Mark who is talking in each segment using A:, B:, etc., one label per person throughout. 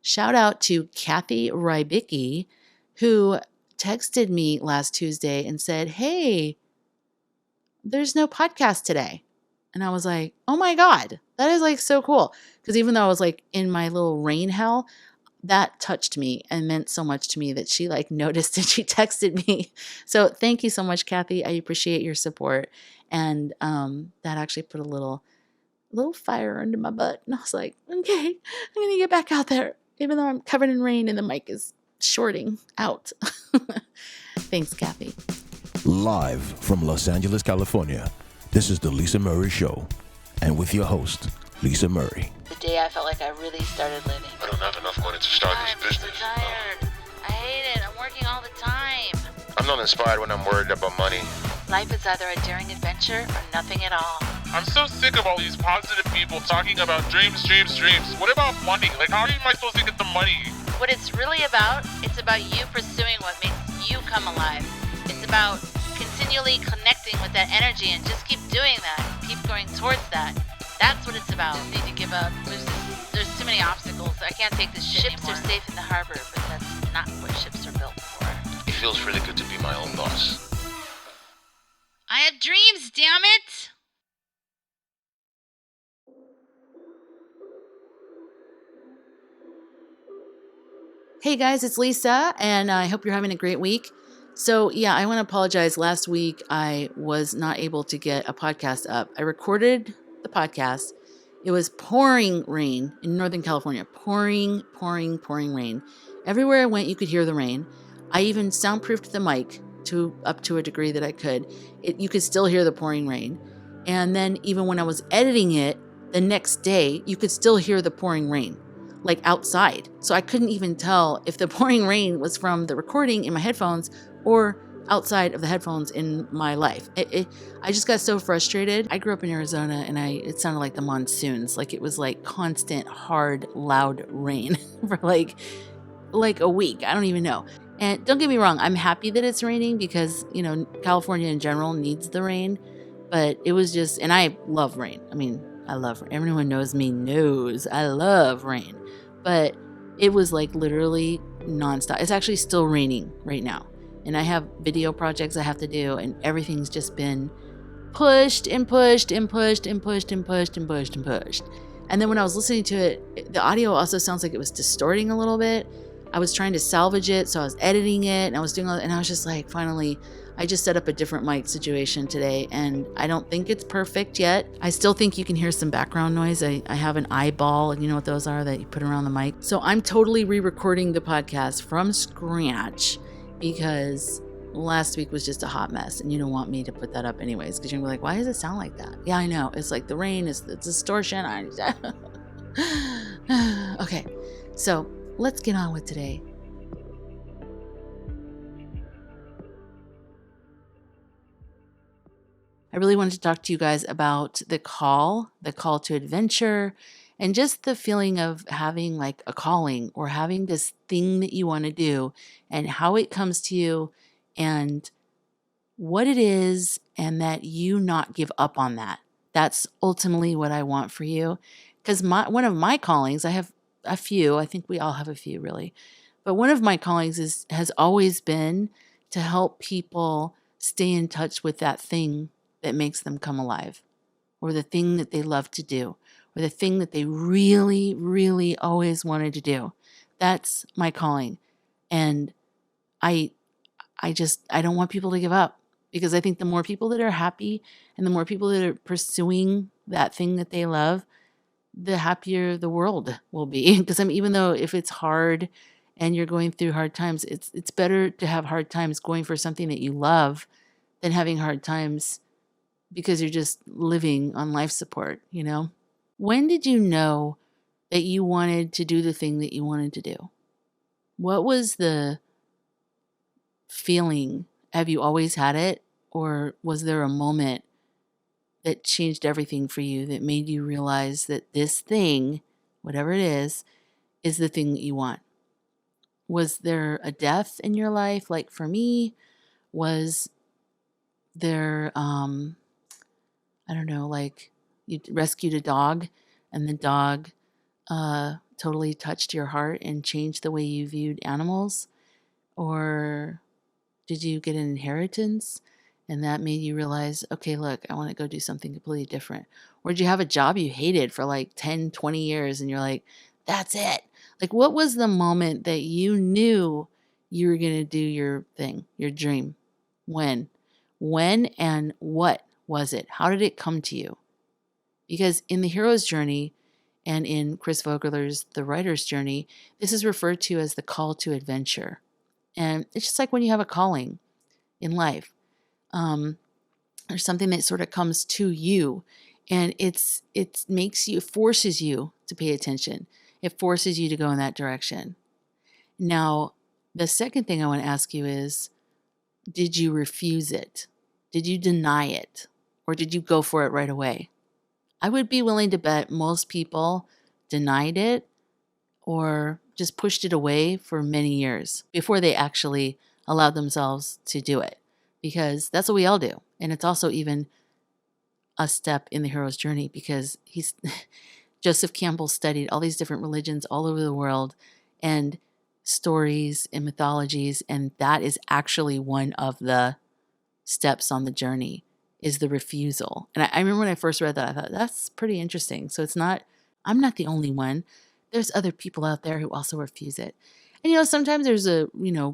A: shout out to Kathy Rybicki, who texted me last Tuesday and said, hey, there's no podcast today. And I was like, oh my God, that is like so cool. Because even though I was like in my little rain hell, that touched me and meant so much to me that she like noticed and she texted me. So thank you so much, Kathy. I appreciate your support. And that actually put a little fire under my butt. And I was like, okay, I'm going to get back out there, even though I'm covered in rain and the mic is shorting out. Thanks, Kathy.
B: Live from Los Angeles, California, this is The Lisa Murray Show. And with your host, Lisa Murray.
A: The day I felt like I really started living.
C: I don't have enough money to start this business.
A: I'm so tired. I hate it. I'm working all the time.
C: I'm not inspired when I'm worried about money.
A: Life is either a daring adventure or nothing at all.
D: I'm so sick of all these positive people talking about dreams. What about money? Like, how am I supposed to get the money?
A: What it's really about, it's about you pursuing what makes you come alive. It's about continually connecting with that energy and just keep doing that. Keep going towards that. That's what it's about. Need to give up. There's too many obstacles. I can't take this shit anymore. Ships are safe in the harbor, but that's not what ships are built for.
C: It feels really good to be my own boss.
A: I have dreams, damn it! Hey guys, it's Lisa, and I hope you're having a great week. So yeah, I want to apologize. Last week, I was not able to get a podcast up. I recorded the podcast. It was pouring rain in Northern California. Pouring rain. Everywhere I went, you could hear the rain. I even soundproofed the mic up to a degree that I could. You could still hear the pouring rain. And then even when I was editing it, the next day, you could still hear the pouring rain, like outside. So I couldn't even tell if the pouring rain was from the recording in my headphones or outside of the headphones in my life. I just got so frustrated. I grew up in Arizona and it sounded like the monsoons. Like it was like constant, hard, loud rain for like a week. I don't even know. And don't get me wrong, I'm happy that it's raining because, California in general needs the rain. But it was just, and I love rain. I mean, I love rain. Everyone knows I love rain. But it was like literally nonstop. It's actually still raining right now. And I have video projects I have to do, and everything's just been pushed. And then when I was listening to it, the audio also sounds like it was distorting a little bit. I was trying to salvage it, so I was editing it, and I was doing all that, and I was just like, finally, I just set up a different mic situation today, and I don't think it's perfect yet. I still think you can hear some background noise. I have an eyeball, and you know what those are that you put around the mic. So I'm totally re-recording the podcast from scratch because last week was just a hot mess, and you don't want me to put that up anyways, because you're gonna be like, why does it sound like that? Yeah, I know. It's like the rain, it's the distortion. Okay, so let's get on with today. I really wanted to talk to you guys about the call to adventure, and just the feeling of having like a calling or having this thing that you want to do and how it comes to you and what it is, and that you not give up on that. That's ultimately what I want for you. Because one of my callings, I have a few, I think we all have a few really, but one of my callings has always been to help people stay in touch with that thing that makes them come alive, or the thing that they love to do, or the thing that they really, really always wanted to do. That's my calling. And I don't want people to give up, because I think the more people that are happy and the more people that are pursuing that thing that they love, the happier the world will be. Because even though if it's hard and you're going through hard times, it's better to have hard times going for something that you love than having hard times because you're just living on life support, When did you know that you wanted to do the thing that you wanted to do? What was the feeling? Have you always had it? Or was there a moment that changed everything for you, that made you realize that this thing, whatever it is the thing that you want? Was there a death in your life? Like for me, was there, I don't know, like you rescued a dog and the dog totally touched your heart and changed the way you viewed animals? Or did you get an inheritance and that made you realize, okay, look, I want to go do something completely different? Or did you have a job you hated for like 10, 20 years and you're like, that's it? Like, what was the moment that you knew you were going to do your thing, your dream? When? When and what was it? How did it come to you? Because in the hero's journey and in Chris Vogler's The Writer's Journey, this is referred to as the call to adventure. And it's just like when you have a calling in life. There's something that sort of comes to you, and it forces you to pay attention. It forces you to go in that direction. Now, the second thing I want to ask you is, did you refuse it? Did you deny it? Or did you go for it right away? I would be willing to bet most people denied it or just pushed it away for many years before they actually allowed themselves to do it, because that's what we all do. And it's also even a step in the hero's journey, because Joseph Campbell studied all these different religions all over the world and stories and mythologies, and that is actually one of the steps on the journey, is the refusal. And I remember when I first read that, I thought, that's pretty interesting. So I'm not the only one. There's other people out there who also refuse it. And, sometimes there's a,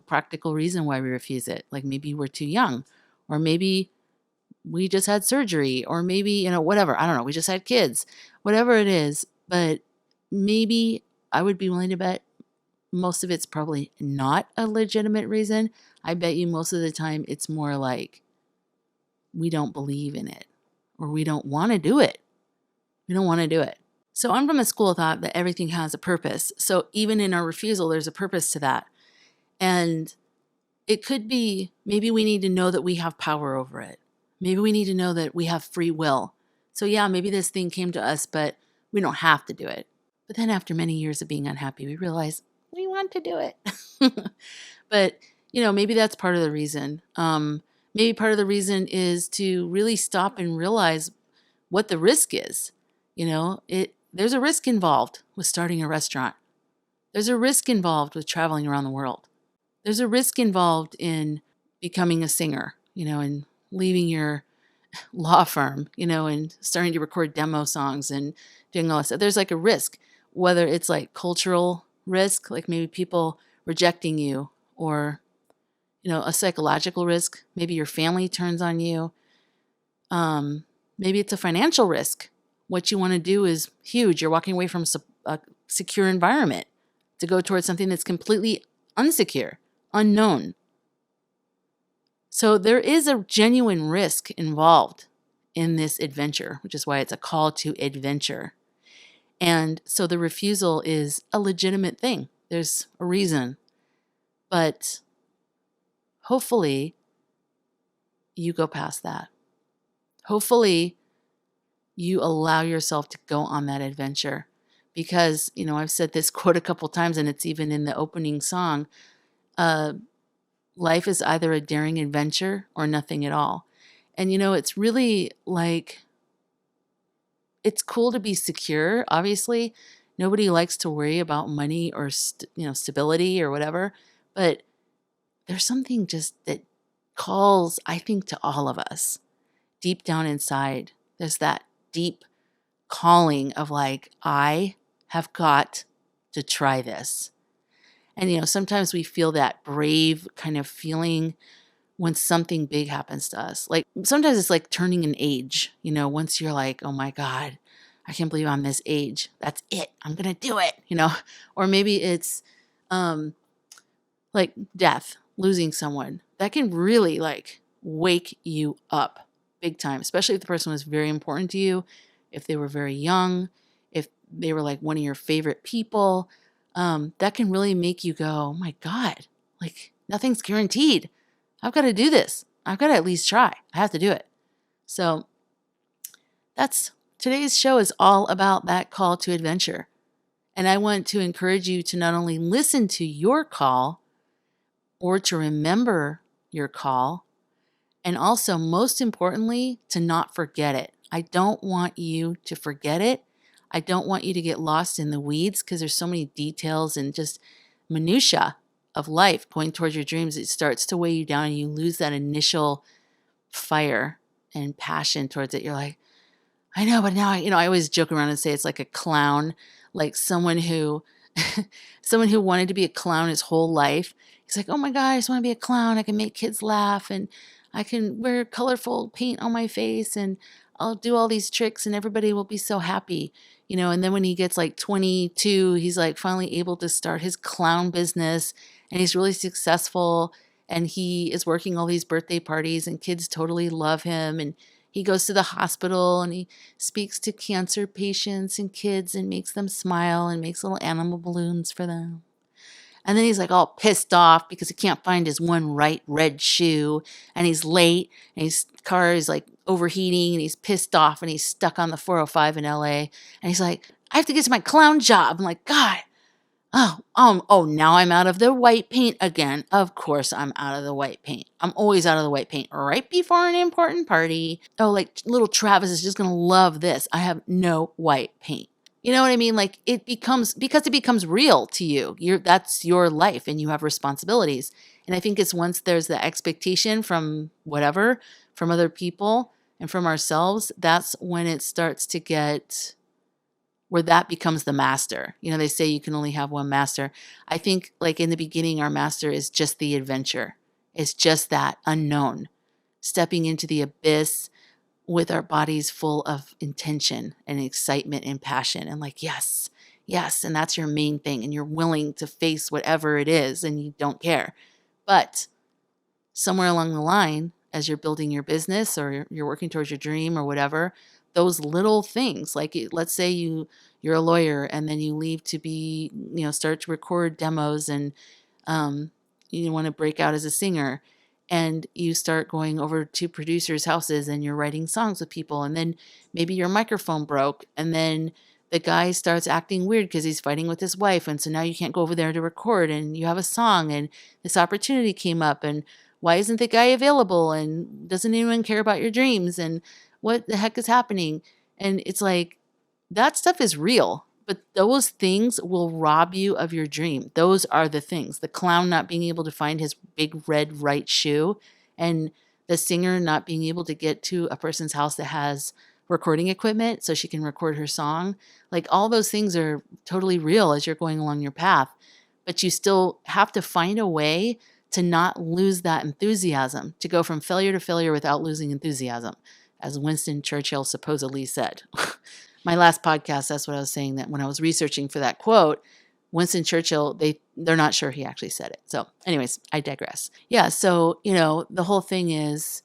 A: practical reason why we refuse it. Like maybe we're too young, or maybe we just had surgery, or maybe, whatever. I don't know. We just had kids, whatever it is. But maybe I would be willing to bet most of it's probably not a legitimate reason. I bet you most of the time it's more like we don't believe in it, or we don't want to do it. We don't want to do it. So I'm from the school of thought that everything has a purpose. So even in our refusal, there's a purpose to that. And it could be, maybe we need to know that we have power over it. Maybe we need to know that we have free will. So yeah, maybe this thing came to us, but we don't have to do it. But then after many years of being unhappy, we realize we want to do it. But, maybe that's part of the reason. Maybe part of the reason is to really stop and realize what the risk is. There's a risk involved with starting a restaurant. There's a risk involved with traveling around the world. There's a risk involved in becoming a singer, and leaving your law firm, and starting to record demo songs and doing all that stuff. There's like a risk, whether it's like cultural risk, like maybe people rejecting you, or, a psychological risk. Maybe your family turns on you. Maybe it's a financial risk. What you want to do is huge. You're walking away from a secure environment to go towards something that's completely unsecure, unknown. So there is a genuine risk involved in this adventure, which is why it's a call to adventure. And so the refusal is a legitimate thing. There's a reason. But hopefully you go past that. Hopefully you allow yourself to go on that adventure, because, I've said this quote a couple times, and it's even in the opening song. Life is either a daring adventure or nothing at all. And, it's really like, it's cool to be secure. Obviously, nobody likes to worry about money or, stability or whatever. But there's something just that calls, I think, to all of us deep down inside. There's that deep calling of like, I have got to try this. And, sometimes we feel that brave kind of feeling when something big happens to us. Like sometimes it's like turning an age, once you're like, oh my God, I can't believe I'm this age. That's it. I'm going to do it, or maybe it's like death, losing someone. That can really like wake you up big time, especially if the person was very important to you, if they were very young, if they were like one of your favorite people. That can really make you go, oh my God, like nothing's guaranteed. I've got to do this. I've got to at least try. I have to do it. So today's show is all about that call to adventure. And I want to encourage you to not only listen to your call or to remember your call, and also, most importantly, to not forget it. I don't want you to forget it. I don't want you to get lost in the weeds because there's so many details and just minutia of life going towards your dreams. It starts to weigh you down and you lose that initial fire and passion towards it. You're like, I know, but now I always joke around and say it's like a clown, like someone who someone who wanted to be a clown his whole life. He's like, oh my God, I just want to be a clown. I can make kids laugh and I can wear colorful paint on my face and I'll do all these tricks and everybody will be so happy. And then when he gets like 22, he's like finally able to start his clown business and he's really successful and he is working all these birthday parties and kids totally love him and he goes to the hospital and he speaks to cancer patients and kids and makes them smile and makes little animal balloons for them. And then he's like all pissed off because he can't find his one right red shoe and he's late and his car is like overheating and he's pissed off and he's stuck on the 405 in LA. And he's like, I have to get to my clown job. I'm like, God, now I'm out of the white paint again. Of course I'm out of the white paint. I'm always out of the white paint right before an important party. Oh, like little Travis is just going to love this. I have no white paint. You know what I mean? Like it becomes real to you. That's your life and you have responsibilities. And I think it's once there's the expectation from other people and from ourselves, that's when it starts to get where that becomes the master. They say you can only have one master. I think like in the beginning, our master is just the adventure. It's just that unknown, stepping into the abyss with our bodies full of intention and excitement and passion and like, yes, and that's your main thing. And you're willing to face whatever it is and you don't care. But somewhere along the line, as you're building your business or you're working towards your dream or whatever, those little things, like let's say you're a lawyer and then you leave to be, start to record demos and you want to break out as a singer and you start going over to producers' houses and you're writing songs with people and then maybe your microphone broke and then the guy starts acting weird because he's fighting with his wife and so now you can't go over there to record and you have a song and this opportunity came up and why isn't the guy available and doesn't anyone care about your dreams and what the heck is happening? And it's like, that stuff is real, but those things will rob you of your dream. Those are the things. The clown not being able to find his big red right shoe and the singer not being able to get to a person's house that has recording equipment so she can record her song. Like all those things are totally real as you're going along your path, but you still have to find a way to not lose that enthusiasm, to go from failure to failure without losing enthusiasm, as Winston Churchill supposedly said. My last podcast, that's what I was saying, that when I was researching for that quote, Winston Churchill, they're not sure he actually said it. So anyways, I digress. Yeah, so, the whole thing is,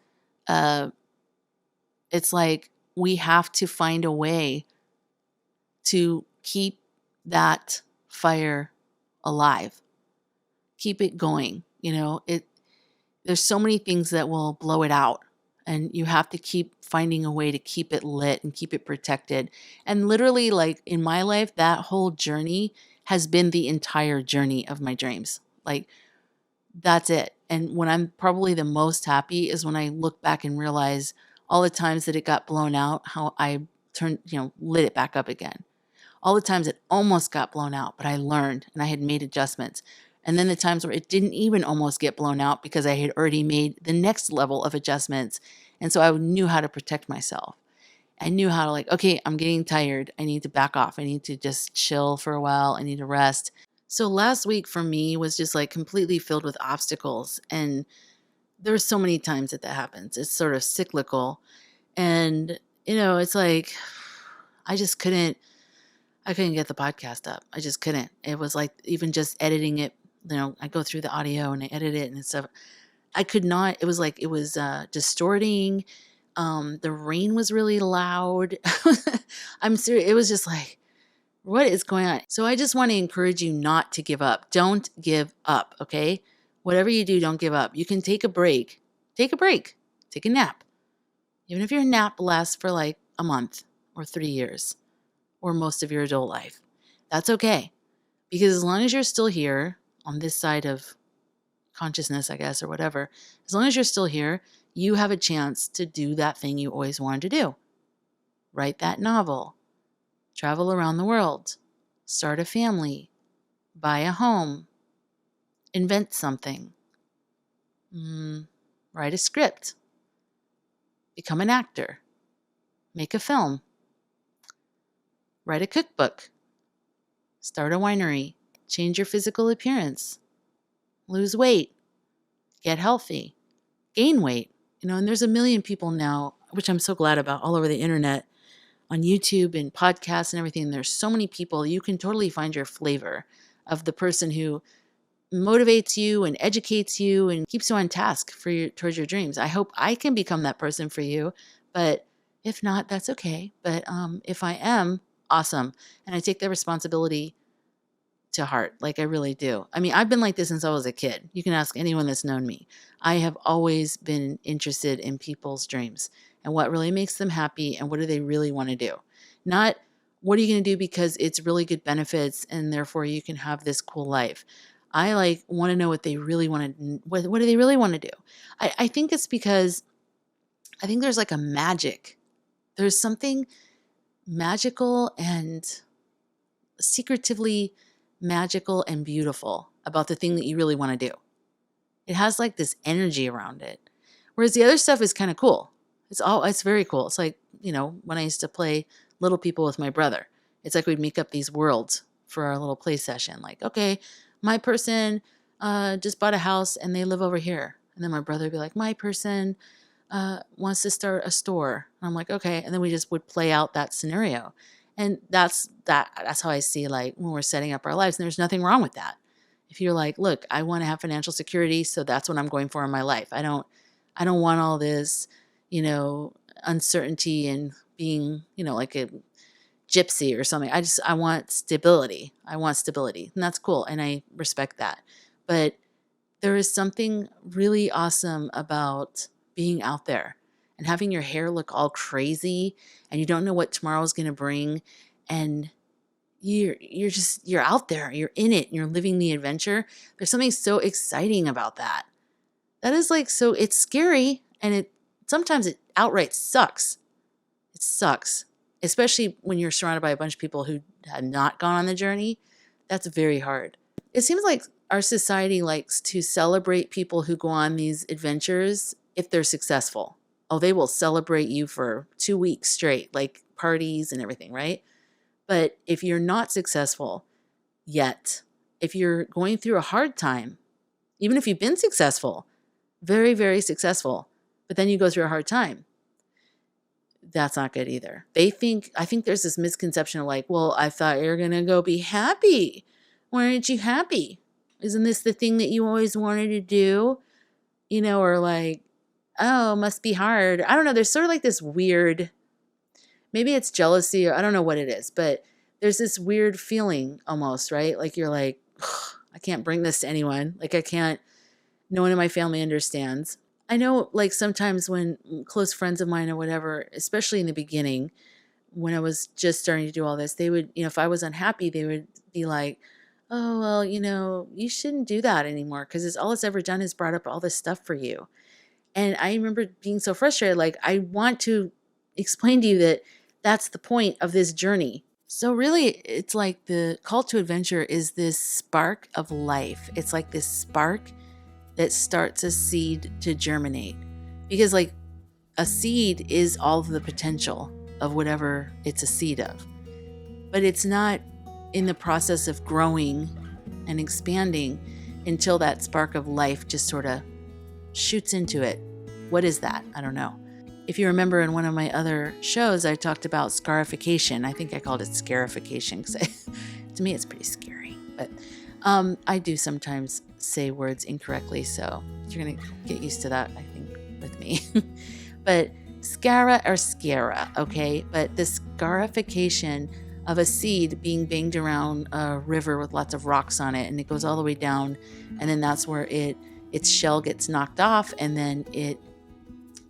A: it's like we have to find a way to keep that fire alive, keep it going. There's so many things that will blow it out. And you have to keep finding a way to keep it lit and keep it protected. And literally, like in my life, that whole journey has been the entire journey of my dreams. Like, that's it. And when I'm probably the most happy is when I look back and realize all the times that it got blown out, how I lit it back up again. All the times it almost got blown out, but I learned and I had made adjustments. And then the times where it didn't even almost get blown out because I had already made the next level of adjustments. And so I knew how to protect myself. I knew how to okay, I'm getting tired. I need to back off. I need to just chill for a while. I need to rest. So last week for me was just completely filled with obstacles. And there were so many times that happens. It's sort of cyclical. And, it's like, I couldn't get the podcast up. I just couldn't. It was like even just editing it. I go through the audio and I edit it and stuff. I could not. It was distorting. The rain was really loud. I'm serious. It was just like, what is going on? So I just want to encourage you not to give up. Don't give up, okay? Whatever you do, don't give up. You can take a break. Take a break. Take a nap. Even if your nap lasts for a month or 3 years or most of your adult life, that's okay. Because as long as you're still here on this side of consciousness, I guess, or whatever, as long as you're still here, you have a chance to do that thing you always wanted to do. Write that novel. travel around the world, start a family, buy a home, invent something, write a script, become an actor, make a film, write a cookbook, start a winery, change your physical appearance, lose weight, get healthy, gain weight. And there's a million people now, which I'm so glad about, all over the internet, on YouTube and podcasts and everything. There's so many people. You can totally find your flavor of the person who motivates you and educates you and keeps you on task towards your dreams. I hope I can become that person for you, but if not, that's okay. But if I am, awesome. And I take that responsibility to heart. Like I really do. I mean, I've been like this since I was a kid. You can ask anyone that's known me. I have always been interested in people's dreams and what really makes them happy and what do they really want to do. Not what are you going to do because it's really good benefits and therefore you can have this cool life. I want to know what they really want to, what do they really want to do? I think it's because I think there's like a magic. There's something magical and secretively magical and beautiful about the thing that you really want to do. It has like this energy around it. Whereas the other stuff is kind of cool. It's very cool. It's like, when I used to play Little People with my brother, it's like we'd make up these worlds for our little play session. Like, okay, my person just bought a house and they live over here. And then my brother would be like, my person wants to start a store. And I'm like, okay. And then we just would play out that scenario. And that's how I see like when we're setting up our lives. And there's nothing wrong with that. If you're like, look, I want to have financial security, so that's what I'm going for in my life. I don't want all this, uncertainty and being, like a gypsy or something. I want stability. And that's cool. And I respect that. But there is something really awesome about being out there and having your hair look all crazy and you don't know what tomorrow's going to bring. And you're out there, you're in it, and you're living the adventure. There's something so exciting about that. That is like, so it's scary. And sometimes it outright sucks. It sucks. Especially when you're surrounded by a bunch of people who have not gone on the journey. That's very hard. It seems like our society likes to celebrate people who go on these adventures if they're successful. Oh, they will celebrate you for 2 weeks straight, like parties and everything, right? But if you're not successful yet, if you're going through a hard time, even if you've been successful, very, very successful, but then you go through a hard time, that's not good either. I think there's this misconception of like, well, I thought you were going to go be happy. Why aren't you happy? Isn't this the thing that you always wanted to do? Or like, oh, must be hard. I don't know. There's sort of like this weird, maybe it's jealousy or I don't know what it is, but there's this weird feeling almost, right? Like you're like, I can't bring this to anyone. Like no one in my family understands. I know like sometimes when close friends of mine or whatever, especially in the beginning, when I was just starting to do all this, they would, if I was unhappy, they would be like, oh, well, you shouldn't do that anymore because all it's ever done is brought up all this stuff for you. And I remember being so frustrated, like I want to explain to you that that's the point of this journey. So really, it's like the call to adventure is this spark of life. It's like this spark that starts a seed to germinate. Because like a seed is all of the potential of whatever it's a seed of. But it's not in the process of growing and expanding until that spark of life just sort of shoots into it. What is that? I don't know. If you remember in one of my other shows, I talked about scarification. I think I called it scarification because to me it's pretty scary. But I do sometimes say words incorrectly, so you're going to get used to that, I think, with me. But scara, okay? But the scarification of a seed being banged around a river with lots of rocks on it, and it goes all the way down, and then that's where its shell gets knocked off, and then it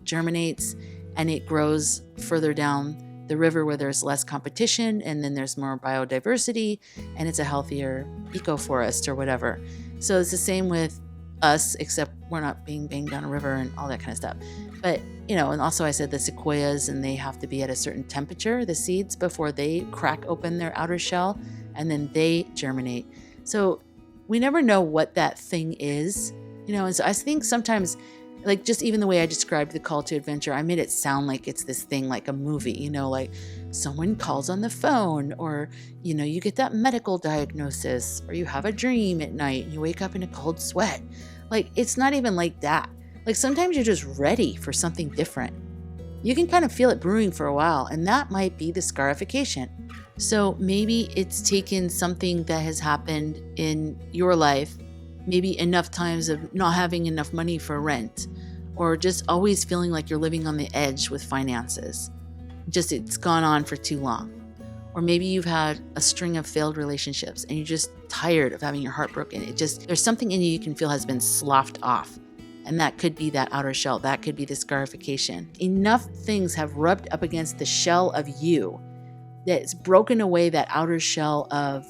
A: germinates and it grows further down the river where there's less competition, and then there's more biodiversity, and it's a healthier ecoforest or whatever. So it's the same with us, except we're not being banged down a river and all that kind of stuff. But, and also I said the sequoias, and they have to be at a certain temperature, the seeds, before they crack open their outer shell, and then they germinate. So we never know what that thing is, and so I think sometimes, like just even the way I described the call to adventure, I made it sound like it's this thing like a movie, like someone calls on the phone, or, you get that medical diagnosis, or you have a dream at night and you wake up in a cold sweat. Like, it's not even like that. Like, sometimes you're just ready for something different. You can kind of feel it brewing for a while, and that might be the scarification. So maybe it's taken something that has happened in your life, maybe enough times of not having enough money for rent, or just always feeling like you're living on the edge with finances. Just it's gone on for too long. Or maybe you've had a string of failed relationships and you're just tired of having your heart broken. There's something in you can feel has been sloughed off. And that could be that outer shell. That could be the scarification. Enough things have rubbed up against the shell of you that it's broken away that outer shell of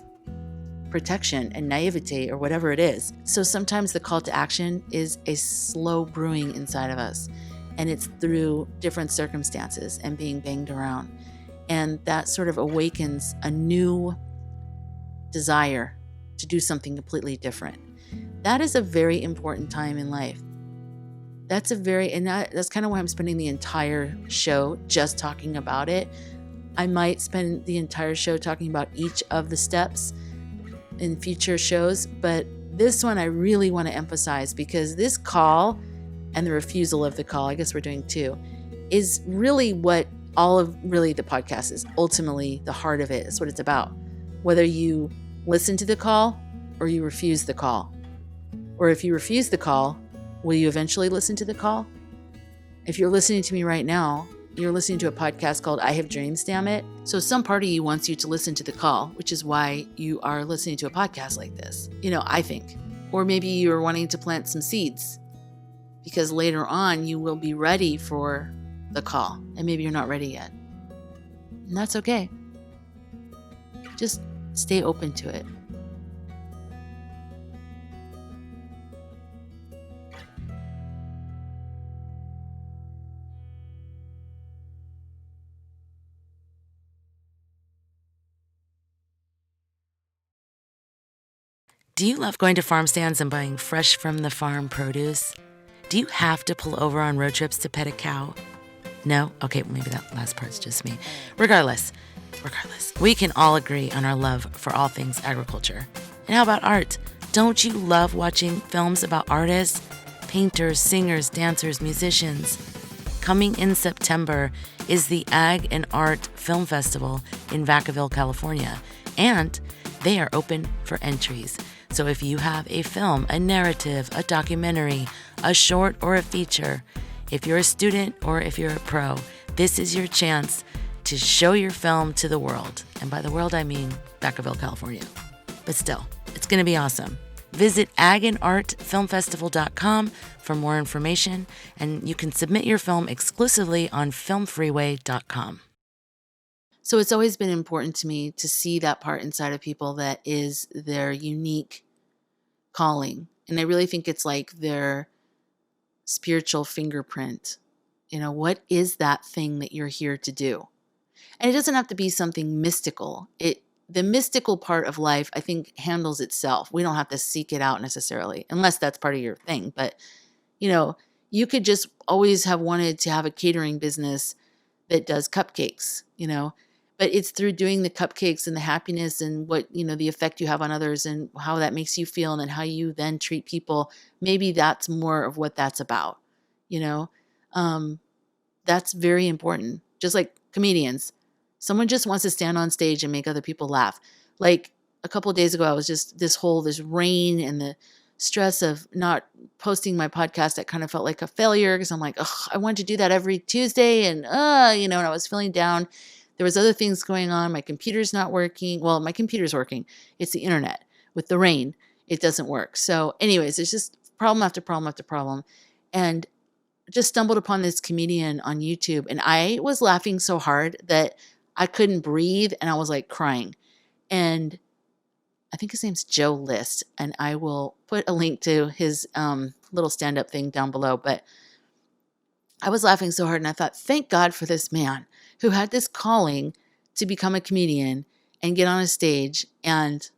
A: protection and naivete or whatever it is. So sometimes the call to action is a slow brewing inside of us. And it's through different circumstances and being banged around. And that sort of awakens a new desire to do something completely different. That is a very important time in life. That's kind of why I'm spending the entire show just talking about it. I might spend the entire show talking about each of the steps in future shows, but this one I really want to emphasize, because this call and the refusal of the call, I guess we're doing two, is really what all of really the podcast is. Ultimately, the heart of it is what it's about. Whether you listen to the call or you refuse the call. Or if you refuse the call, will you eventually listen to the call? If you're listening to me right now, you're listening to a podcast called I Have Dreams, Dammit. So some part of you wants you to listen to the call, which is why you are listening to a podcast like this, I think. Or maybe you're wanting to plant some seeds because later on you will be ready for the call, and maybe you're not ready yet. And that's okay. Just stay open to it. Do you love going to farm stands and buying fresh from the farm produce? Do you have to pull over on road trips to pet a cow? No? Okay, well, maybe that last part's just me. Regardless, we can all agree on our love for all things agriculture. And how about art? Don't you love watching films about artists, painters, singers, dancers, musicians? Coming in September is the Ag and Art Film Festival in Vacaville, California, and they are open for entries. So if you have a film, a narrative, a documentary, a short, or a feature, if you're a student or if you're a pro, this is your chance to show your film to the world. And by the world, I mean Vacaville, California. But still, it's going to be awesome. Visit agandartfilmfestival.com for more information, and you can submit your film exclusively on filmfreeway.com. So it's always been important to me to see that part inside of people that is their unique calling. And I really think it's like their spiritual fingerprint. What is that thing that you're here to do? And it doesn't have to be something mystical. The mystical part of life, I think, handles itself. We don't have to seek it out necessarily, unless that's part of your thing. But, you could just always have wanted to have a catering business that does cupcakes, but it's through doing the cupcakes and the happiness and what, the effect you have on others and how that makes you feel, and then how you then treat people. Maybe that's more of what that's about, that's very important. Just like comedians, someone just wants to stand on stage and make other people laugh. Like a couple of days ago, I was just this rain and the stress of not posting my podcast. That kind of felt like a failure because I'm like, I want to do that every Tuesday. And, and I was feeling down. There was other things going on. My computer's not working. Well, my computer's working. It's the internet. With the rain, it doesn't work. So anyways, it's just problem after problem after problem. And just stumbled upon this comedian on YouTube, and I was laughing so hard that I couldn't breathe, and I was like crying. And I think his name's Joe List, and I will put a link to his little stand-up thing down below. But I was laughing so hard, and I thought, thank God for this man who had this calling to become a comedian and get on a stage and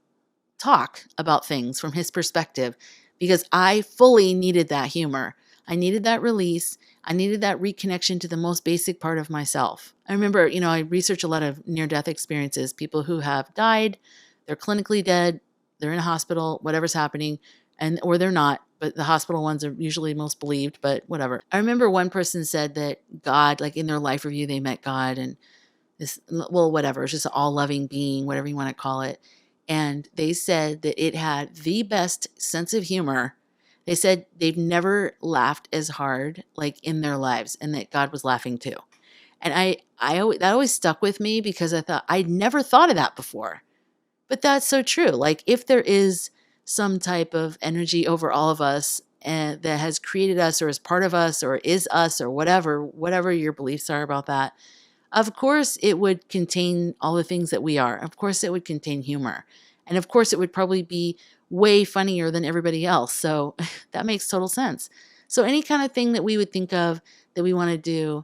A: talk about things from his perspective, because I fully needed that humor. I needed that release. I needed that reconnection to the most basic part of myself. I remember, I research a lot of near-death experiences, people who have died, they're clinically dead, they're in a hospital, whatever's happening, or they're not, but the hospital ones are usually most believed, but whatever. I remember one person said that God, like in their life review, they met God and whatever, it's just an all-loving being, whatever you want to call it. And they said that it had the best sense of humor. They said they've never laughed as hard like in their lives, and that God was laughing too. And that always stuck with me, because I thought I'd never thought of that before. But that's so true. Like if there is some type of energy over all of us and that has created us or is part of us or is us or whatever your beliefs are about that, of course it would contain all the things that we are. Of course it would contain humor. And of course it would probably be way funnier than everybody else. So that makes total sense. So any kind of thing that we would think of that we want to do,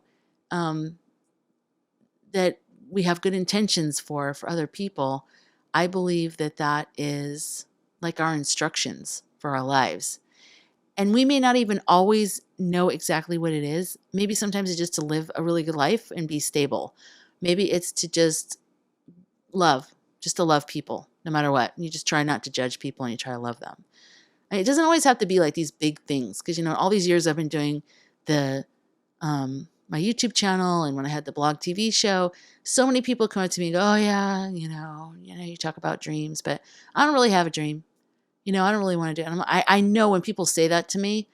A: that we have good intentions for other people, I believe that that is like our instructions for our lives. And we may not even always know exactly what it is. Maybe sometimes it's just to live a really good life and be stable. Maybe it's to just to love people no matter what. You just try not to judge people and you try to love them. And it doesn't always have to be like these big things, because, all these years I've been doing the my YouTube channel, and when I had the blog TV show, so many people come up to me and go, oh yeah, you talk about dreams, but I don't really have a dream. I don't really want to do it. I know when people say that to me,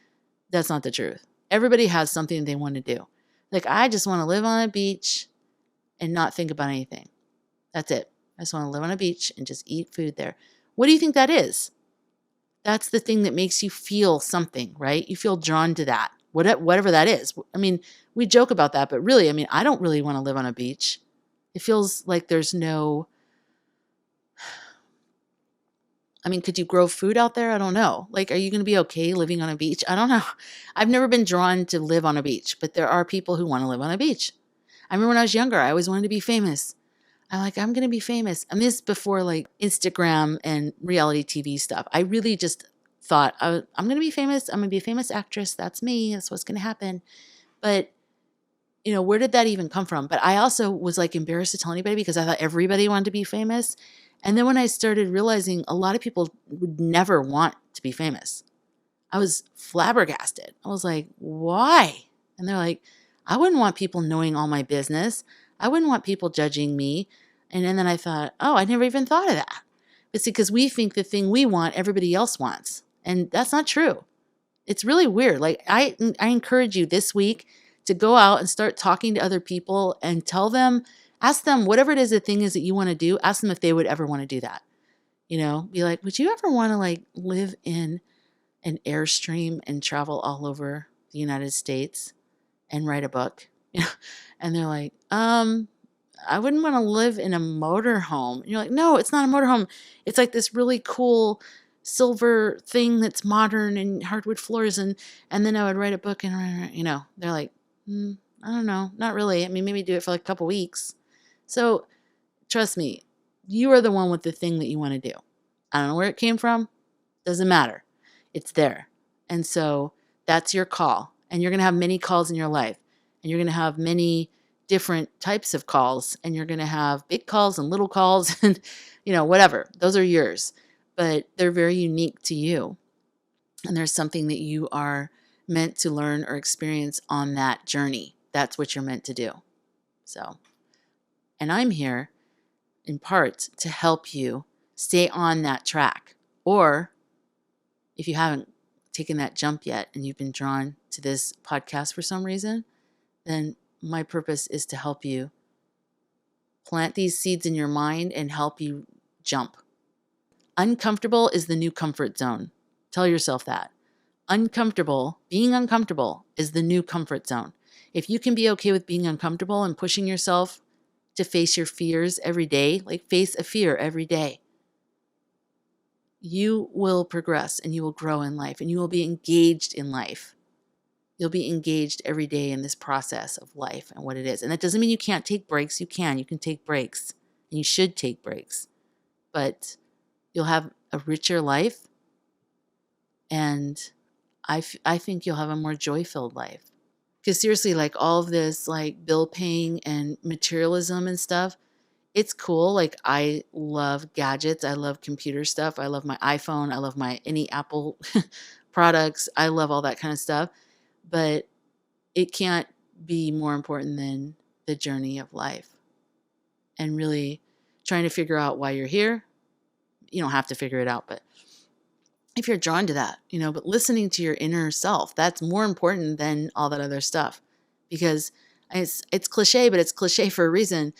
A: that's not the truth. Everybody has something they want to do. Like, I just want to live on a beach and not think about anything. That's it. I just want to live on a beach and just eat food there. What do you think that is? That's the thing that makes you feel something, right? You feel drawn to that, whatever that is. I mean, we joke about that, but really, I don't really want to live on a beach. It feels like there's no... could you grow food out there? I don't know. Like, are you going to be okay living on a beach? I don't know. I've never been drawn to live on a beach, but there are people who want to live on a beach. I remember when I was younger, I always wanted to be famous. I'm going to be famous. This is before like Instagram and reality TV stuff. I really just thought, I'm going to be famous. I'm going to be a famous actress. That's me. That's what's going to happen. But, where did that even come from? But I also was like embarrassed to tell anybody, because I thought everybody wanted to be famous. And then when I started realizing a lot of people would never want to be famous, I was flabbergasted. I was like, why? And they're like, I wouldn't want people knowing all my business. I wouldn't want people judging me. And then I thought, oh, I never even thought of that. But see, because we think the thing we want, everybody else wants. And that's not true. It's really weird. Like, I encourage you this week to go out and start talking to other people and ask them whatever it is the thing is that you want to do. Ask them if they would ever want to do that. Be like, would you ever want to like live in an Airstream and travel all over the United States and write a book? And they're like, I wouldn't want to live in a motorhome. And you're like, no, it's not a motorhome. It's like this really cool silver thing that's modern and hardwood floors. And then I would write a book and, they're like, I don't know, not really. Maybe do it for like a couple weeks. So trust me, you are the one with the thing that you want to do. I don't know where it came from. Doesn't matter. It's there. And so that's your call. And you're going to have many calls in your life. And you're going to have many different types of calls. And you're going to have big calls and little calls and, whatever. Those are yours. But they're very unique to you. And there's something that you are meant to learn or experience on that journey. That's what you're meant to do. So, and I'm here in part to help you stay on that track. Or if you haven't taken that jump yet and you've been drawn to this podcast for some reason, then my purpose is to help you plant these seeds in your mind and help you jump. Uncomfortable is the new comfort zone. Tell yourself that. Being uncomfortable is the new comfort zone. If you can be okay with being uncomfortable and pushing yourself to face your fears every day, like face a fear every day, you will progress and you will grow in life and you will be engaged in life. You'll be engaged every day in this process of life and what it is. And that doesn't mean you can't take breaks. You can take breaks and you should take breaks, but you'll have a richer life. And I think you'll have a more joy-filled life. Because seriously, like all of this, like bill paying and materialism and stuff, it's cool. Like I love gadgets. I love computer stuff. I love my iPhone. I love any Apple products. I love all that kind of stuff. But it can't be more important than the journey of life and really trying to figure out why you're here. You don't have to figure it out, but if you're drawn to that, but listening to your inner self, that's more important than all that other stuff, because it's cliche, but it's cliche for a reason.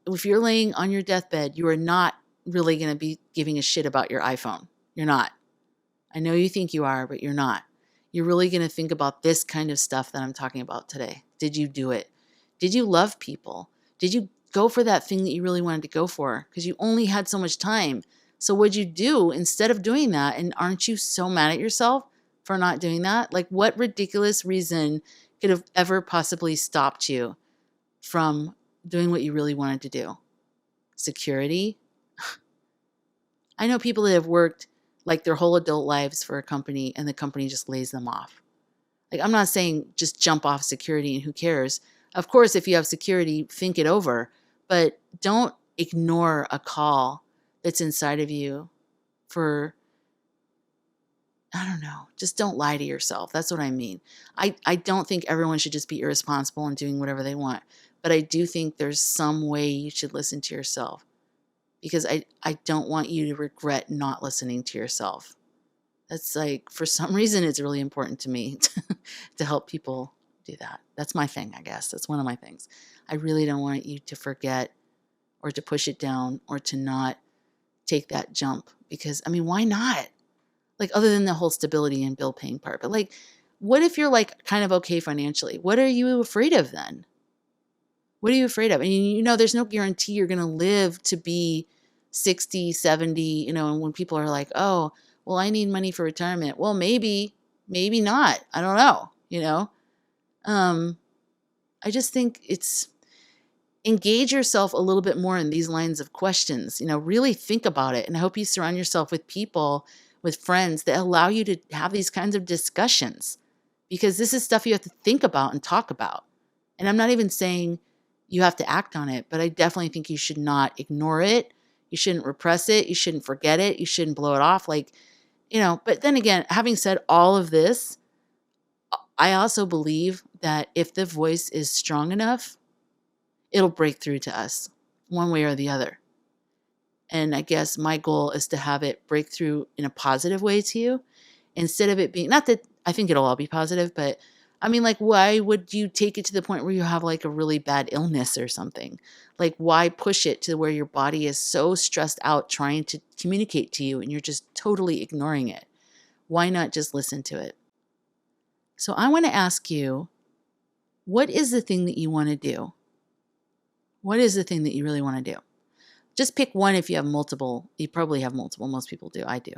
A: If you're laying on your deathbed, you are not really going to be giving a shit about your iPhone. You're not. I know you think you are, but you're not. You're really going to think about this kind of stuff that I'm talking about today. Did you do it? Did you love people? Did you go for that thing that you really wanted to go for? Because you only had so much time. So what'd you do instead of doing that? And aren't you so mad at yourself for not doing that? Like, what ridiculous reason could have ever possibly stopped you from doing what you really wanted to do? Security? I know people that have worked like their whole adult lives for a company and the company just lays them off. Like, I'm not saying just jump off security and who cares. Of course, if you have security, think it over, but don't ignore a call that's inside of you for, I don't know, just don't lie to yourself. That's what I mean. I don't think everyone should just be irresponsible and doing whatever they want, but I do think there's some way you should listen to yourself, because I don't want you to regret not listening to yourself. That's like, for some reason, it's really important to me to help people do that. That's my thing, I guess. That's one of my things. I really don't want you to forget or to push it down or to not take that jump, because, I mean, why not? Like, other than the whole stability and bill paying part, but like, what if you're like kind of okay financially? What are you afraid of then? What are you afraid of? And there's no guarantee you're going to live to be 60, 70, and when people are like, oh, well, I need money for retirement. Well, maybe not. I don't know, I just think it's, engage yourself a little bit more in these lines of questions, really think about it. And I hope you surround yourself with people, with friends that allow you to have these kinds of discussions, because this is stuff you have to think about and talk about. And I'm not even saying you have to act on it, but I definitely think you should not ignore it. You shouldn't repress it. You shouldn't forget it. You shouldn't blow it off. But then again, having said all of this, I also believe that if the voice is strong enough, it'll break through to us one way or the other. And I guess my goal is to have it break through in a positive way to you, instead of it being, not that I think it'll all be positive, but I mean, like, why would you take it to the point where you have like a really bad illness or something? Like, why push it to where your body is so stressed out trying to communicate to you and you're just totally ignoring it? Why not just listen to it? So I want to ask you, what is the thing that you want to do? What is the thing that you really want to do? Just pick one. If you have multiple, you probably have multiple. Most people do. I do.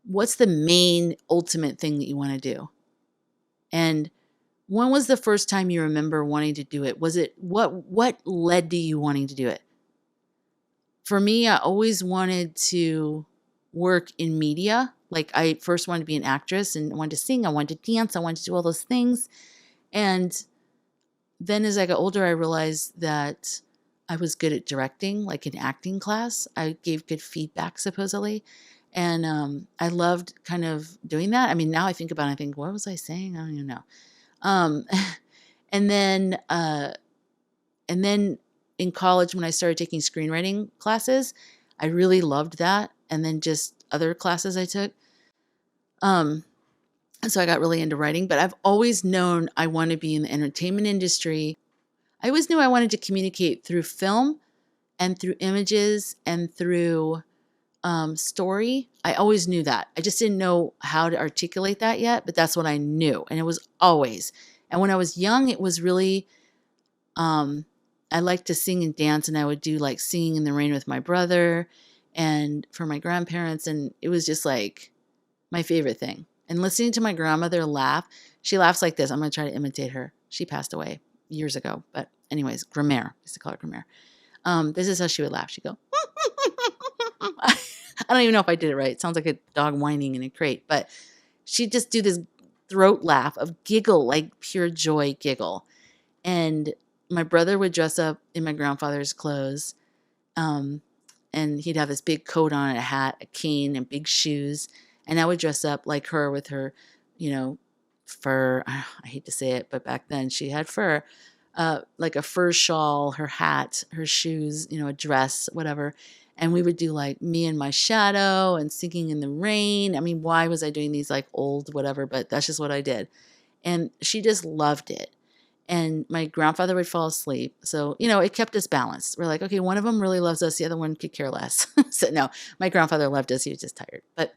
A: What's the main ultimate thing that you want to do? And when was the first time you remember wanting to do it? Was it, what led to you wanting to do it? For me, I always wanted to work in media. Like, I first wanted to be an actress and I wanted to sing. I wanted to dance. I wanted to do all those things. And then as I got older, I realized that I was good at directing, like in acting class. I gave good feedback, supposedly. And I loved kind of doing that. I mean, now I think about it, I think, what was I saying? I don't even know. And then in college, when I started taking screenwriting classes, I really loved that. And then just other classes I took. So I got really into writing, but I've always known I want to be in the entertainment industry. I always knew I wanted to communicate through film and through images and through story. I always knew that. I just didn't know how to articulate that yet, but that's what I knew. And it was always. And when I was young, it was really, I liked to sing and dance, and I would do like Singing in the Rain with my brother. and for my grandparents. And it was just like my favorite thing. And listening to my grandmother laugh, she laughs like this. I'm going to try to imitate her. She passed away years ago. But anyways, Grammaire. I used to call her Grammaire. This is how she would laugh. She'd go, I don't even know if I did it right. It sounds like a dog whining in a crate. But she'd just do this throat laugh of giggle, like pure joy giggle. And my brother would dress up in my grandfather's clothes. And he'd have this big coat on, a hat, a cane, and big shoes. And I would dress up like her with her, fur. I hate to say it, but back then she had fur, like a fur shawl, her hat, her shoes, a dress, whatever. And we would do like Me and My Shadow and Singing in the Rain. I mean, why was I doing these like old whatever? But that's just what I did. And she just loved it. And my grandfather would fall asleep. So, it kept us balanced. We're like, okay, one of them really loves us. The other one could care less. So no, my grandfather loved us. He was just tired. But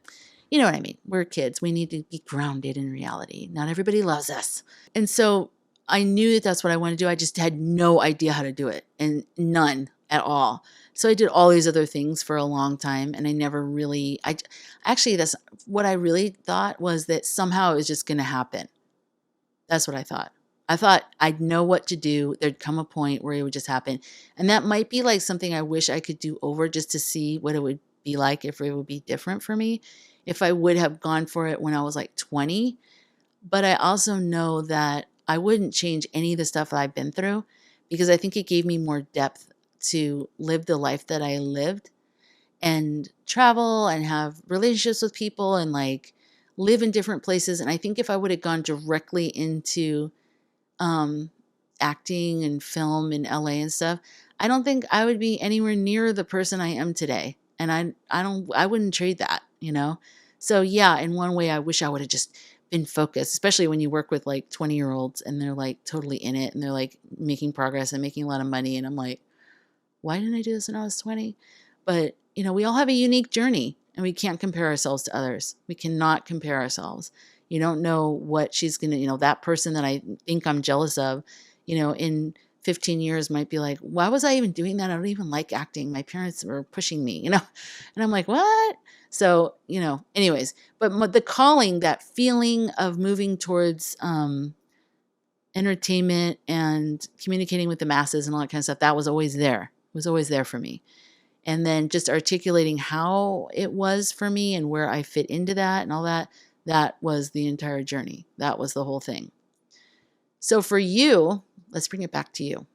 A: you know what I mean? We're kids. We need to be grounded in reality. Not everybody loves us. And so I knew that that's what I wanted to do. I just had no idea how to do it, and none at all. So I did all these other things for a long time, and I never really, that's what I really thought, was that somehow it was just going to happen. That's what I thought. I thought I'd know what to do. There'd come a point where it would just happen. And that might be like something I wish I could do over, just to see what it would be like, if it would be different for me, if I would have gone for it when I was like 20. But I also know that I wouldn't change any of the stuff that I've been through, because I think it gave me more depth to live the life that I lived, and travel and have relationships with people and like live in different places. And I think if I would have gone directly into acting and film in LA and stuff, I don't think I would be anywhere near the person I am today. And I wouldn't trade that, So yeah, in one way, I wish I would have just been focused, especially when you work with like 20-year-olds and they're like totally in it and they're like making progress and making a lot of money. And I'm like, why didn't I do this when I was 20? But we all have a unique journey, and we can't compare ourselves to others. We cannot compare ourselves. You don't know what she's going to, that person that I think I'm jealous of, in 15 years might be like, why was I even doing that? I don't even like acting. My parents were pushing me, and I'm like, what? So, anyways, but the calling, that feeling of moving towards entertainment and communicating with the masses and all that kind of stuff, that was always there. It was always there for me. And then just articulating how it was for me and where I fit into that and all that, that was the entire journey. That was the whole thing. So for you, let's bring it back to you.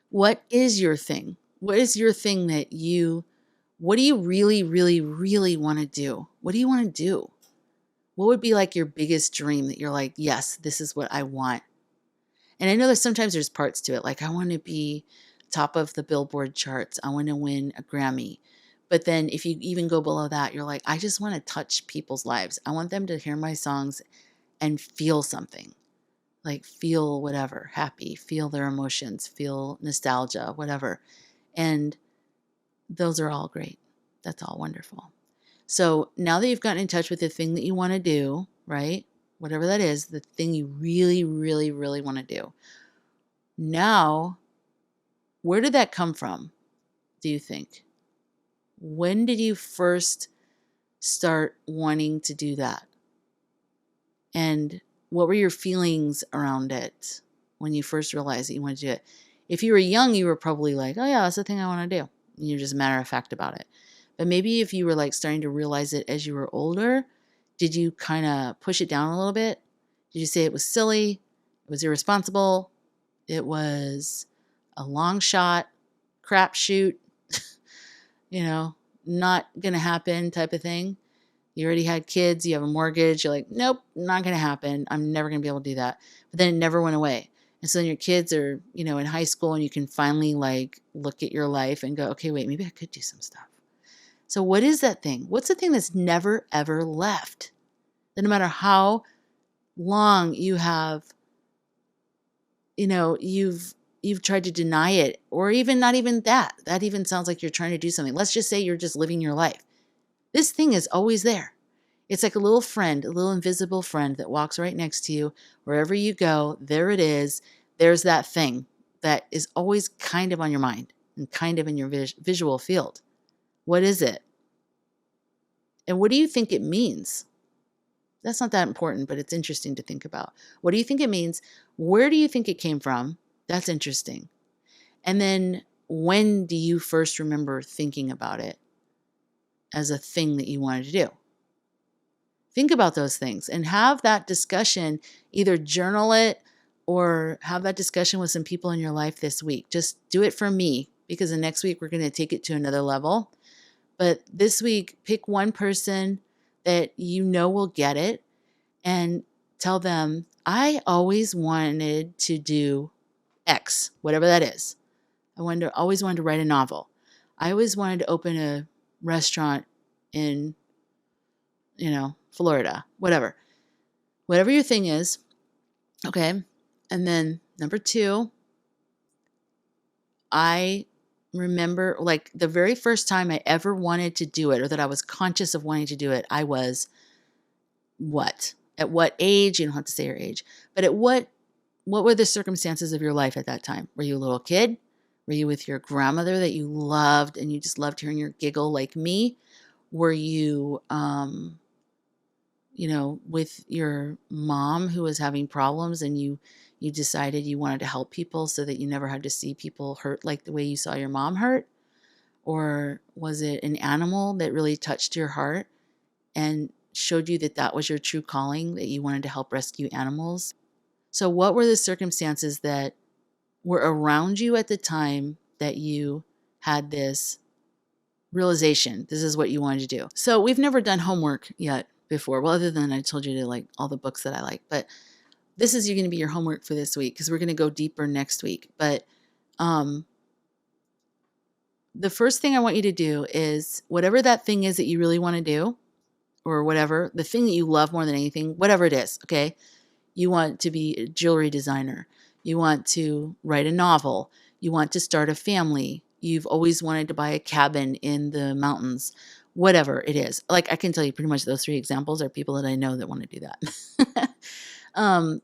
A: What is your thing? What is your thing what do you really, really, really want to do? What do you want to do? What would be like your biggest dream that you're like, yes, this is what I want? And I know that sometimes there's parts to it. Like, I want to be top of the Billboard charts. I want to win a Grammy. But then if you even go below that, you're like, I just want to touch people's lives. I want them to hear my songs and feel something. Like feel whatever, happy, feel their emotions, feel nostalgia, whatever. And those are all great. That's all wonderful. So now that you've gotten in touch with the thing that you want to do, right? Whatever that is, the thing you really, really, really want to do. Now, where did that come from, do you think? When did you first start wanting to do that? And what were your feelings around it when you first realized that you wanted to do it? If you were young, you were probably like, oh yeah, that's the thing I want to do. And you're just matter of fact about it. But maybe if you were like starting to realize it as you were older, did you kind of push it down a little bit? Did you say it was silly? It was irresponsible? It was a long shot, crapshoot, not going to happen type of thing? You already had kids, you have a mortgage, you're like, nope, not going to happen. I'm never going to be able to do that. But then it never went away. And so then your kids are, in high school, and you can finally like look at your life and go, okay, wait, maybe I could do some stuff. So what is that thing? What's the thing that's never, ever left? That no matter how long you have, you've tried to deny it, or even not even that. That even sounds like you're trying to do something. Let's just say you're just living your life. This thing is always there. It's like a little friend, a little invisible friend that walks right next to you. Wherever you go, there it is. There's that thing that is always kind of on your mind and kind of in your visual field. What is it? And what do you think it means? That's not that important, but it's interesting to think about. What do you think it means? Where do you think it came from? That's interesting. And then when do you first remember thinking about it as a thing that you wanted to do? Think about those things and have that discussion, either journal it or have that discussion with some people in your life this week. Just do it for me, because the next week we're going to take it to another level. But this week, pick one person that you know will get it and tell them, I always wanted to do X, whatever that is. Always wanted to write a novel. I always wanted to open a restaurant in, Florida, whatever. Whatever your thing is, okay? And then number 2, I remember like the very first time I ever wanted to do it, or that I was conscious of wanting to do it, I was what? At what age? You don't have to say your age, but at what were the circumstances of your life at that time? Were you a little kid? Were you with your grandmother that you loved and you just loved hearing her giggle like me? Were you, with your mom who was having problems and you decided you wanted to help people so that you never had to see people hurt like the way you saw your mom hurt? Or was it an animal that really touched your heart and showed you that that was your true calling, that you wanted to help rescue animals? So what were the circumstances that were around you at the time that you had this realization, this is what you wanted to do? So we've never done homework yet before. Well, other than I told you to like all the books that I like, but this is going to be your homework for this week, because we're going to go deeper next week. But the first thing I want you to do is whatever that thing is that you really want to do, or whatever, the thing that you love more than anything, whatever it is, okay? You want to be a jewelry designer. You want to write a novel. You want to start a family. You've always wanted to buy a cabin in the mountains, whatever it is. Like I can tell you pretty much those 3 examples are people that I know that want to do that.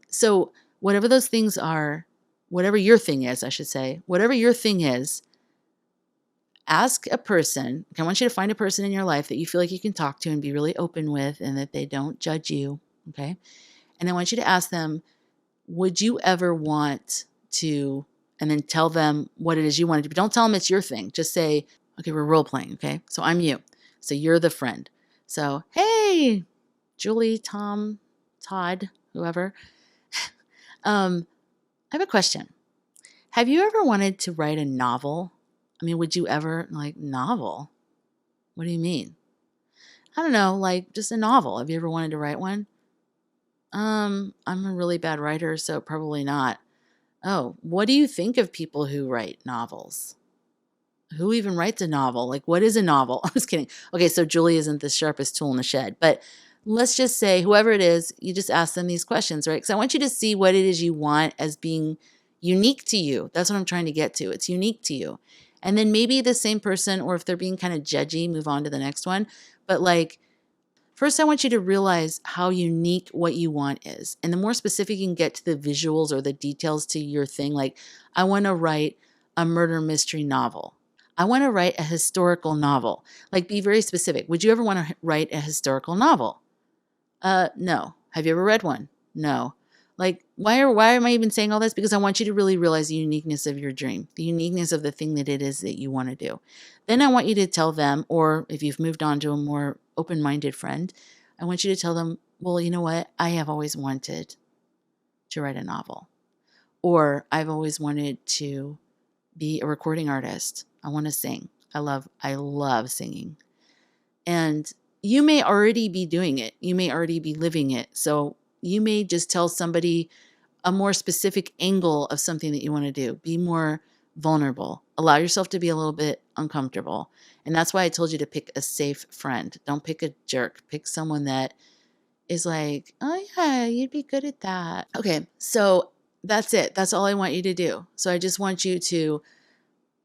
A: So whatever those things are, whatever your thing is, I should say, whatever your thing is, ask a person. I want you to find a person in your life that you feel like you can talk to and be really open with and that they don't judge you, okay? And I want you to ask them, would you ever want to, and then tell them what it is you want to do. But don't tell them it's your thing. Just say, okay, we're role playing, okay? So I'm you. So you're the friend. So, hey, Julie, Tom, Todd, whoever. I have a question. Have you ever wanted to write a novel? I mean, would you ever, like, novel? What do you mean? I don't know, like just a novel. Have you ever wanted to write one? I'm a really bad writer, so probably not. Oh, what do you think of people who write novels? Who even writes a novel? Like, what is a novel? I'm just kidding. Okay, so Julie isn't the sharpest tool in the shed, but let's just say whoever it is, you just ask them these questions, right? Because I want you to see what it is you want as being unique to you. That's what I'm trying to get to. It's unique to you. And then maybe the same person, or if they're being kind of judgy, move on to the next one. But like, first, I want you to realize how unique what you want is. And the more specific you can get to the visuals or the details to your thing, like, I want to write a murder mystery novel. I want to write a historical novel. Like, be very specific. Would you ever want to write a historical novel? No. Have you ever read one? No. Like, why am I even saying all this? Because I want you to really realize the uniqueness of your dream, the uniqueness of the thing that it is that you want to do. Then I want you to tell them, or if you've moved on to a more open-minded friend, I want you to tell them, well, you know what? I have always wanted to write a novel. Or I've always wanted to be a recording artist. I want to sing. I love singing. And you may already be doing it. You may already be living it. So you may just tell somebody a more specific angle of something that you want to do. Be more vulnerable. Allow yourself to be a little bit uncomfortable. And that's why I told you to pick a safe friend. Don't pick a jerk. Pick someone that is like, oh yeah, you'd be good at that. Okay, so that's it. That's all I want you to do. So I just want you to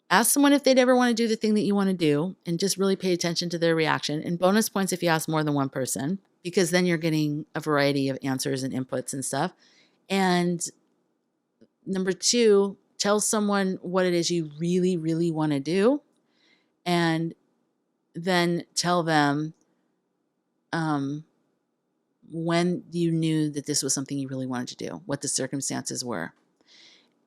A: ask someone if they'd ever want to do the thing that you want to do, and just really pay attention to their reaction. And bonus points if you ask more than one person, because then you're getting a variety of answers and inputs and stuff. And number 2, tell someone what it is you really, really want to do. And then tell them when you knew that this was something you really wanted to do, what the circumstances were.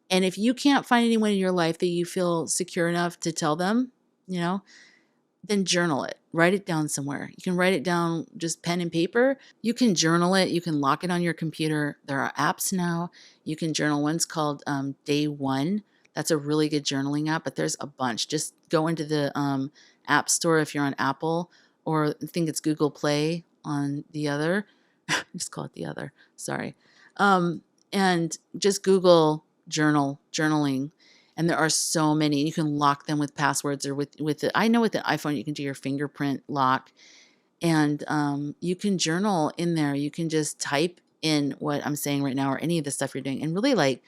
A: And if you can't find anyone in your life that you feel secure enough to tell them, then journal it. Write it down somewhere. You can write it down just pen and paper. You can journal it. You can lock it on your computer. There are apps now. You can journal. One's called Day One. That's a really good journaling app, but there's a bunch. Just go into the App Store if you're on Apple, or I think it's Google Play on the other. Just call it the other. Sorry. And just Google journaling. And there are so many. You can lock them with passwords or with it. I know with the iPhone, you can do your fingerprint lock. And you can journal in there. You can just type in what I'm saying right now or any of the stuff you're doing. And really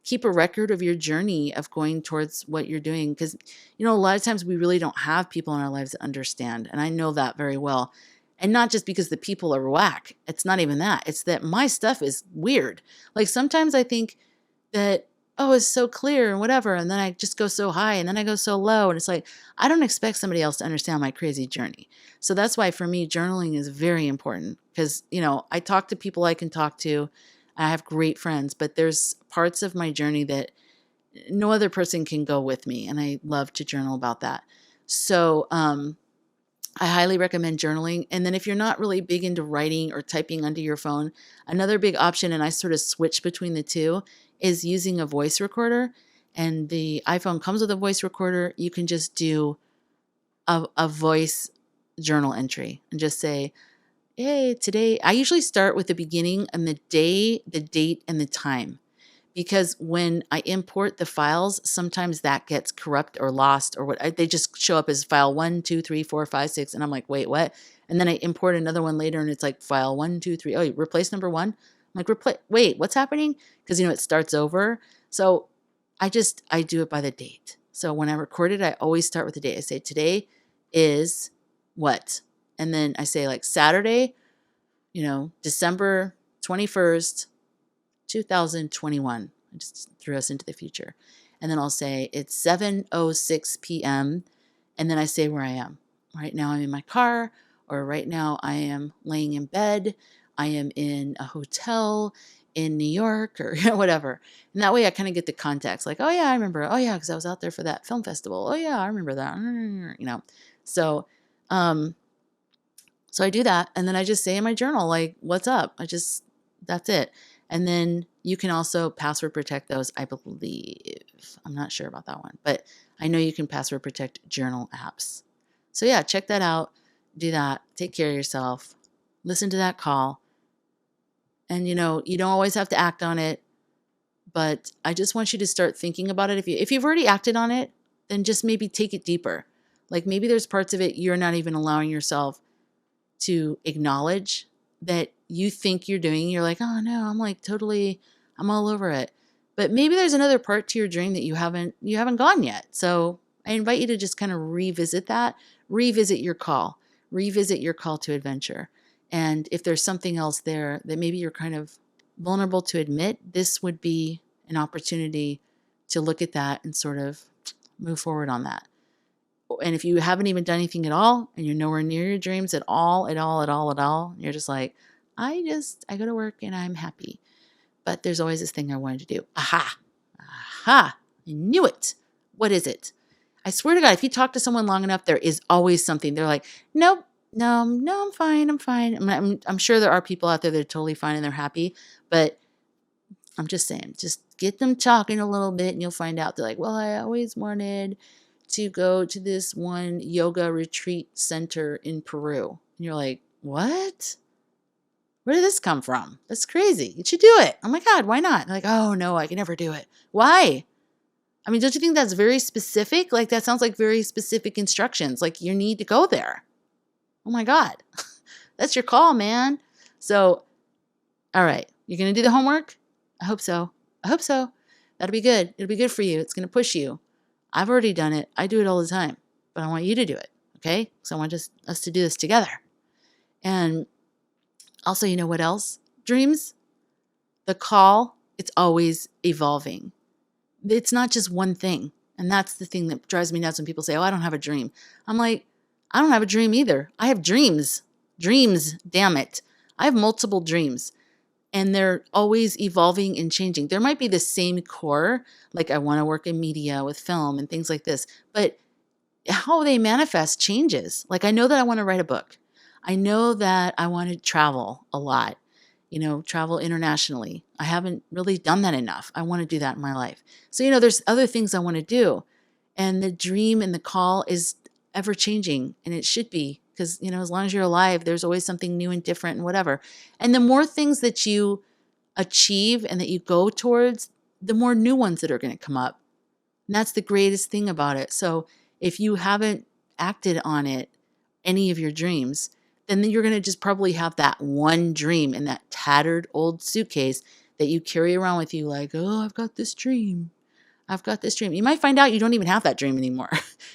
A: keep a record of your journey of going towards what you're doing. Because, a lot of times we really don't have people in our lives that understand. And I know that very well. And not just because the people are whack. It's not even that. It's that my stuff is weird. Like sometimes I think that, it's so clear and whatever. And then I just go so high and then I go so low. And it's like, I don't expect somebody else to understand my crazy journey. So that's why for me, journaling is very important because, I talk to people I can talk to. I have great friends, but there's parts of my journey that no other person can go with me. And I love to journal about that. So, I highly recommend journaling. And then if you're not really big into writing or typing onto your phone, another big option, and I sort of switch between the two, is using a voice recorder. And the iPhone comes with a voice recorder. You can just do a voice journal entry and just say, hey, today, I usually start with the beginning and the day, the date, and the time. Because when I import the files, sometimes that gets corrupt or lost or they just show up as file 1, 2, 3, 4, 5, 6. And I'm like, wait, what? And then I import another one later and it's like file 1, 2, 3. Oh, you replace number 1? I'm like, wait, what's happening? Because, it starts over. So I do it by the date. So when I record it, I always start with the date. I say, today is what? And then I say like Saturday, December 21st, 2021. I just threw us into the future. And then I'll say it's 7:06 p.m. And then I say where I am. Right now I'm in my car, or right now I am laying in bed. I am in a hotel in New York or whatever. And that way I kind of get the context. Like, oh yeah, I remember. Oh yeah, because I was out there for that film festival. Oh yeah, I remember that. So, so I do that. And then I just say in my journal, like, what's up? That's it. And then you can also password protect those, I believe. I'm not sure about that one, but I know you can password protect journal apps. So yeah, check that out. Do that. Take care of yourself. Listen to that call. And you don't always have to act on it, but I just want you to start thinking about it. If you've already acted on it, then just maybe take it deeper. Like maybe there's parts of it you're not even allowing yourself to acknowledge that you think you're doing. You're like, oh no, I'm all over it. But maybe there's another part to your dream that you haven't gone yet. So I invite you to just kind of revisit that, revisit your call to adventure. And if there's something else there that maybe you're kind of vulnerable to admit, this would be an opportunity to look at that and sort of move forward on that. And if you haven't even done anything at all and you're nowhere near your dreams at all, you're just like, I go to work and I'm happy. But there's always this thing I wanted to do. Aha, I knew it. What is it? I swear to God, if you talk to someone long enough, there is always something. They're like, nope, no, I'm fine. I'm sure there are people out there that are totally fine and they're happy. But I'm just saying, just get them talking a little bit and you'll find out. They're like, well, I always wanted to go to this one yoga retreat center in Peru. And you're like, what? Where did this come from? That's crazy. You should do it. Oh my God, why not? Like, oh no, I can never do it. Why? I mean, don't you think that's very specific? Like that sounds like very specific instructions. Like you need to go there. Oh my God. That's your call, man. So, all right. You're going to do the homework? I hope so. That'll be good. It'll be good for you. It's going to push you. I've already done it. I do it all the time, but I want you to do it. Okay. So I want us to do this together. And also, you know what else? Dreams, the call, it's always evolving. It's not just one thing. And that's the thing that drives me nuts when people say, oh, I don't have a dream. I'm like, I don't have a dream either. I have dreams. Dreams, damn it. I have multiple dreams and they're always evolving and changing. There might be the same core, like I want to work in media with film and things like this, but how they manifest changes. Like I know that I want to write a book. I know that I want to travel a lot, travel internationally. I haven't really done that enough. I want to do that in my life. So, there's other things I want to do. And the dream and the call is ever changing, and it should be because, as long as you're alive, there's always something new and different and whatever. And the more things that you achieve and that you go towards, the more new ones that are going to come up. And that's the greatest thing about it. So if you haven't acted on it, any of your dreams, then you're going to just probably have that one dream in that tattered old suitcase that you carry around with you like, oh, I've got this dream. I've got this dream. You might find out you don't even have that dream anymore.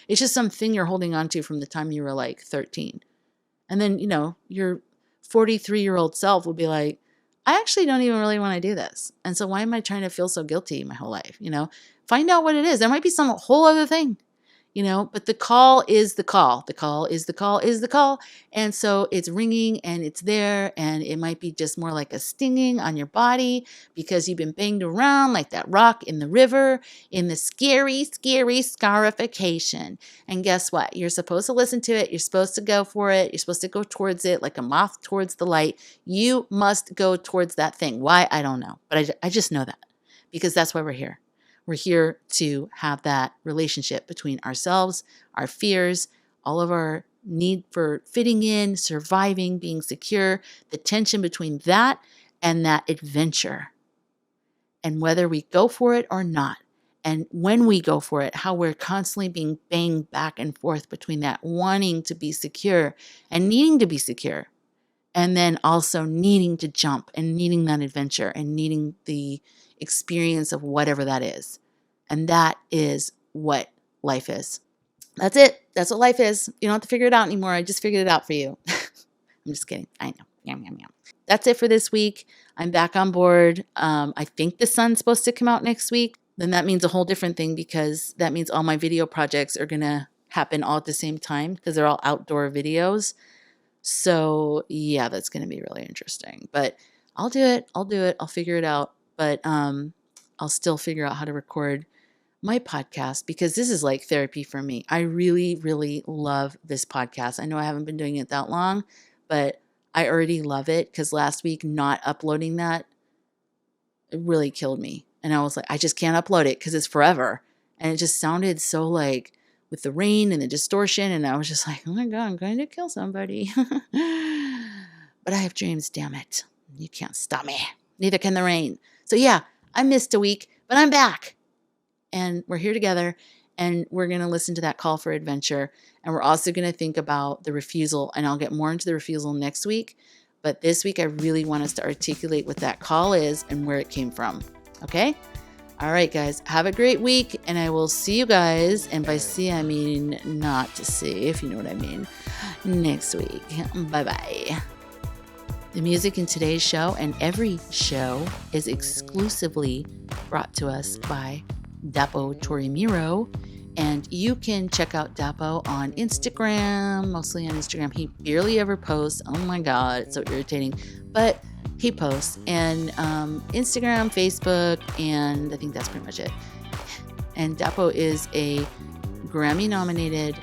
A: It's just something you're holding on to from the time you were like 13. And then, your 43-year-old self will be like, I actually don't even really want to do this. And so why am I trying to feel so guilty my whole life? Find out what it is. There might be some whole other thing. But the call is the call. The call is the call is the call. And so it's ringing and it's there. And it might be just more like a stinging on your body because you've been banged around like that rock in the river in the scary, scary scarification. And guess what? You're supposed to listen to it. You're supposed to go for it. You're supposed to go towards it like a moth towards the light. You must go towards that thing. Why? I don't know. But I just know that because that's why we're here. We're here to have that relationship between ourselves, our fears, all of our need for fitting in, surviving, being secure, the tension between that and that adventure. And whether we go for it or not, and when we go for it, how we're constantly being banged back and forth between that wanting to be secure and needing to be secure. And then also needing to jump and needing that adventure and needing the experience of whatever that is. And that is what life is. That's it. That's what life is. You don't have to figure it out anymore. I just figured it out for you. I'm just kidding. I know. Yum, yum, yum. That's it for this week. I'm back on board. I think the sun's supposed to come out next week. Then that means a whole different thing because that means all my video projects are going to happen all at the same time because they're all outdoor videos. So yeah, that's going to be really interesting. But I'll do it. I'll figure it out. But I'll still figure out how to record my podcast because this is like therapy for me. I really, really love this podcast. I know I haven't been doing it that long, but I already love it because last week not uploading that, it really killed me. And I was like, I just can't upload it because it's forever. And it just sounded so like with the rain and the distortion. And I was just like, oh my God, I'm going to kill somebody. But I have dreams, damn it. You can't stop me. Neither can the rain. So yeah, I missed a week, but I'm back. And we're here together and we're going to listen to that call for adventure. And we're also going to think about the refusal. And I'll get more into the refusal next week. But this week, I really want us to articulate what that call is and where it came from. Okay? All right, guys. Have a great week. And I will see you guys. And by see, I mean not to see, if you know what I mean, next week. Bye-bye. The music in today's show and every show is exclusively brought to us by Dapo Torimiro. And you can check out Dapo on Instagram, mostly on Instagram. He barely ever posts. Oh my God, it's so irritating. But he posts. And Instagram, Facebook, and I think that's pretty much it. And Dapo is a Grammy-nominated,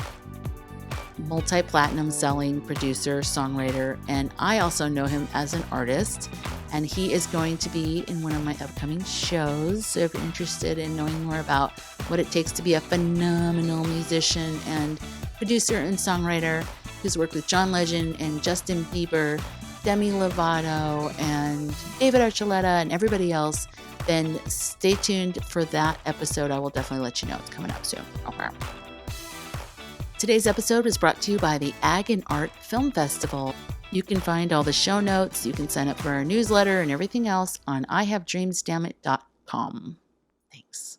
A: multi-platinum selling producer, songwriter, and I also know him as an artist. And he is going to be in one of my upcoming shows. So if you're interested in knowing more about what it takes to be a phenomenal musician and producer and songwriter who's worked with John Legend and Justin Bieber, Demi Lovato, and David Archuleta, and everybody else, then stay tuned for that episode. I will definitely let you know it's coming up soon. Okay. Today's episode was brought to you by the Ag and Art Film Festival. You can find all the show notes. You can sign up for our newsletter and everything else on IHaveDreamsDammit.com. Thanks.